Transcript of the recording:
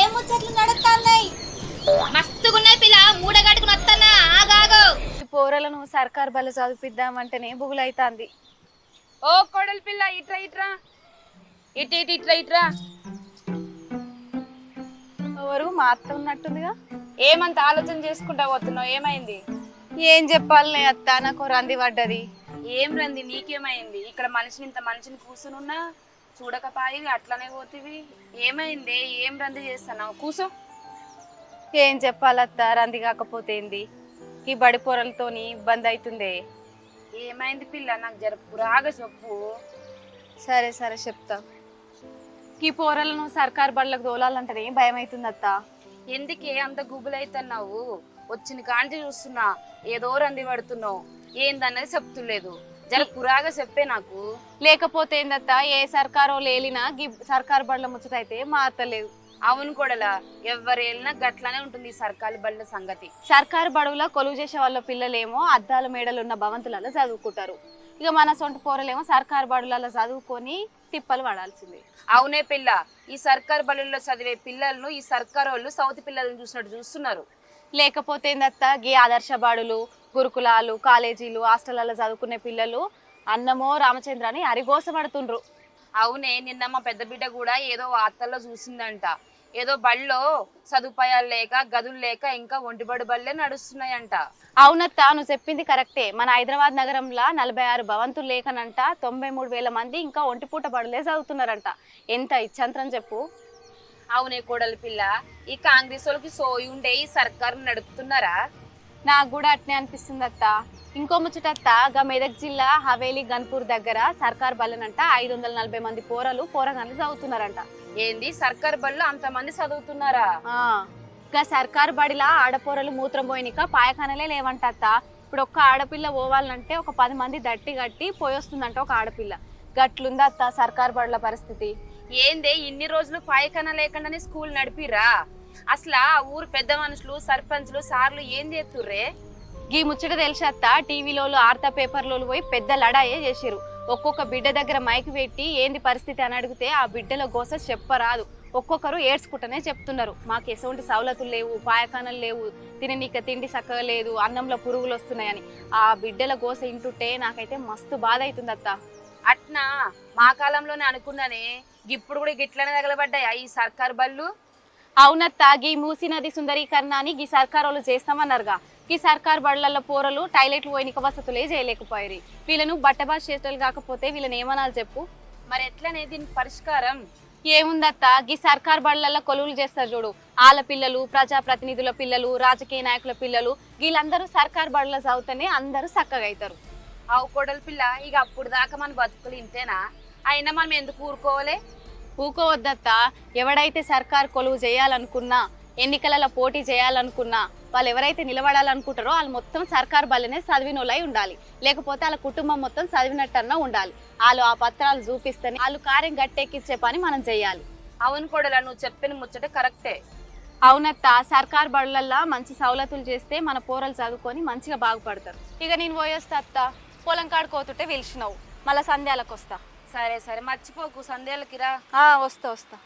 ఏం ముచ్చట్లు నడుస్తున్నాయి? మస్తుగున్నాయి పిల్ల మూడగట్టుకుని వస్తానా ఆగాగు. ఈ పోరలను సర్కార్ బల్ల చదివిద్దామంటేనే బుగులైతాంది. ఓ కోడలి పిల్ల ఇట్రా ఇట్రా ఇటు ఇటు ఇట్రా ఇట్రా. ఎవరు మా అత్త ఉన్నట్టుందిగా. ఏమంత ఆలోచన చేసుకుంటా పోతున్నావు? ఏమైంది? ఏం చెప్పాలనే అత్త, నాకు రంది పడ్డది. ఏం రంది నీకేమైంది? ఇక్కడ మనిషిని కూర్చునున్నా చూడకపాయి అట్లనే పోతివి. ఏమైంది? ఏం రంది చేస్తున్నావు? కూసో. ఏం చెప్పాలత్త, రంది కాకపోతే ఏంది? ఈ బడి పొరలతోని ఇబ్బంది అవుతుందే. ఏమైంది పిల్ల? నాకు జరపురాగా చెప్పు. సరే సరే చెప్తా. ఈ పోరలను సర్కార్ బళ్ళకు తోలాలంటేనే భయం అవుతుంది అత్త. ఎందుకే అంత గుబులైతున్నావు? వచ్చిన కాంచి చూస్తున్నా ఏదో రంది పడుతున్నావు. ఏందన్నది చెప్తులేదు. జరపురాగా చెప్పే నాకు. లేకపోతే ఏందత్త, ఏ సర్కారో లేలినా సర్కార్ బళ్ళ ముచ్చటైతే మారతలేదు. అవును కొడలా, ఎవరు వెళ్ళినా గట్లనే ఉంటుంది ఈ సర్కారు బళ్ళ సంగతి. సర్కారు బడువుల కొలువు చేసే వాళ్ళ పిల్లలేమో అద్దాల మేడలు ఉన్న భవంతులలో చదువుకుంటారు. ఇక మన సొంత పోరలేమో సర్కారు బడులలో చదువుకొని తిప్పలు పడాల్సిందే. అవునే పిల్ల, ఈ సర్కారు బడుల్లో చదివే పిల్లలను ఈ సర్కారు వాళ్ళు సౌతి పిల్లలను చూసినట్టు చూస్తున్నారు. లేకపోతే ఏందత్త, గీ ఆదర్శ బాడులు, గురుకులాలు, కాలేజీలు, హాస్టళ్లలో చదువుకునే పిల్లలు అన్నమో రామచంద్రని అరిగోసపడుతుండ్రు. అవునే, నిన్న మా పెద్ద బిడ్డ కూడా ఏదో వార్తల్లో చూసిందంట. ఏదో బళ్ళో సదుపాయాలు లేక గదులు లేక ఇంకా ఒంటిబడి బళ్ళే నడుస్తున్నాయంట. అవునత్త, నువ్వు చెప్పింది కరెక్టే. మన హైదరాబాద్ నగరంలో 46 భవంతులు లేకనంట 93,000 మంది ఇంకా ఒంటిపూట బడులే చదువుతున్నారంట. ఎంత ఇచ్చంత్రం చెప్పు. అవునే కోడలి పిల్ల, ఈ కాంగ్రెస్ వాళ్ళకి సోయి ఉండే ఈ సర్కారు నడుపుతున్నారా? నాకు కూడా అట్నే అనిపిస్తుంది అత్త. ఇంకో ముచ్చటత్త, గా మెదక్ జిల్లా హవేలీ గన్పూర్ దగ్గర సర్కార్ బల్లనంట 540 మంది పోరగాళ్ళు చదువుతున్నారంట. ఏంది సర్కారు బళ్ళు అంతమంది చదువుతున్నారా? గా సర్కారు బడిలా ఆడపోరలు మూత్రం పోయినాక పాయఖానలే లేవంట అత్త. ఇప్పుడు ఒక్క ఆడపిల్ల పోవాలంటే ఒక 10 మంది దట్టి గట్టి పోయొస్తుందంట ఒక ఆడపిల్ల. గట్లుందా అత్త సర్కారు బడుల పరిస్థితి. ఏందే ఇన్ని రోజులు పాయఖాన లేకుండానే స్కూల్ నడిపిరా? అసలు ఆ ఊరు పెద్ద మనుషులు, సర్పంచ్లు, సార్లు ఏం చేస్తుర్రే? గీ ముచ్చట తెలిసి అత్త, టీవీలో ఆర్తా పేపర్లో పోయి పెద్ద లడాయే చేసిరు. ఒక్కొక్క బిడ్డ దగ్గర మైక్ పెట్టి ఏంది పరిస్థితి అని అడిగితే ఆ బిడ్డల గోస చెప్పరాదు. ఒక్కొక్కరు ఏడ్చుకుంటూనే చెప్తున్నారు, మాకు ఎటువంటి సవలతులు లేవు, పాయఖానలు లేవు, తిననీక తిండి చక్కగా లేదు, అన్నంలో పురుగులు వస్తున్నాయని. ఆ బిడ్డల గోస ఇంటుంటే నాకైతే మస్తు బాధ అవుతుంది అత్త. అట్నా మా కాలంలోనే అనుకున్నానే, ఇప్పుడు కూడా గిట్లనే తగలబడ్డాయా ఈ సర్కారు బళ్ళు? అవునత్త, గీ మూసీ నది సుందరీకరణ అని గీ సర్కారు వాళ్ళు చేస్తామన్నారుగా. ఈ సర్కార్ బడులలో పోరలు టాయిలెట్లు పోయినిక వసతులే చేయలేకపోయారు. వీళ్ళను బట్టబాష్ చేతలు కాకపోతే వీళ్ళని ఏమనాలి చెప్పు. మరి ఎట్లనే దీనికి పరిష్కారం? ఏముందత్త, గీ సర్కార్ బడులలో కొలువులు చేస్తారు చూడు, వాళ్ళ పిల్లలు, ప్రజాప్రతినిధుల పిల్లలు, రాజకీయ నాయకుల పిల్లలు, వీళ్ళందరూ సర్కార్ బడుల చదువుతూనే అందరూ చక్కగా అవుతారు. అవు కోడలి పిల్ల, ఇక అప్పుడు దాకా మన బతుకులు ఇంతేనా? అయినా మనం ఎందుకు ఊరుకోవాలే? ఊకోవద్దత్త. ఎవడైతే సర్కార్ కొలువు చేయాలనుకున్నా, ఎన్నికలలో పోటీ చేయాలనుకున్నా, వాళ్ళు ఎవరైతే నిలబడాలనుకుంటారో వాళ్ళు మొత్తం సర్కార్ బల్లనే చదివినోళ్ళై ఉండాలి. లేకపోతే వాళ్ళ కుటుంబం మొత్తం చదివినట్టన్నా ఉండాలి. వాళ్ళు ఆ పత్రాలు చూపిస్తేనే వాళ్ళు కార్యం గట్టెక్కించే పని మనం చెయ్యాలి. అవును కోడలా, నువ్వు చెప్పిన ముచ్చట కరెక్టే. అవునత్త, సర్కార్ బడులల్లో మంచి సౌలతులు చేస్తే మన పోరలు చదువుకొని మంచిగా బాగుపడతారు. ఇక నేను పోయేస్తా అత్త, పొలం కాడుకోతుంటే పిలిచినావు, మళ్ళీ సంధ్యాలకు వస్తా. సరే సరే, మర్చిపోకు సందేహాలకి రా. వస్తా.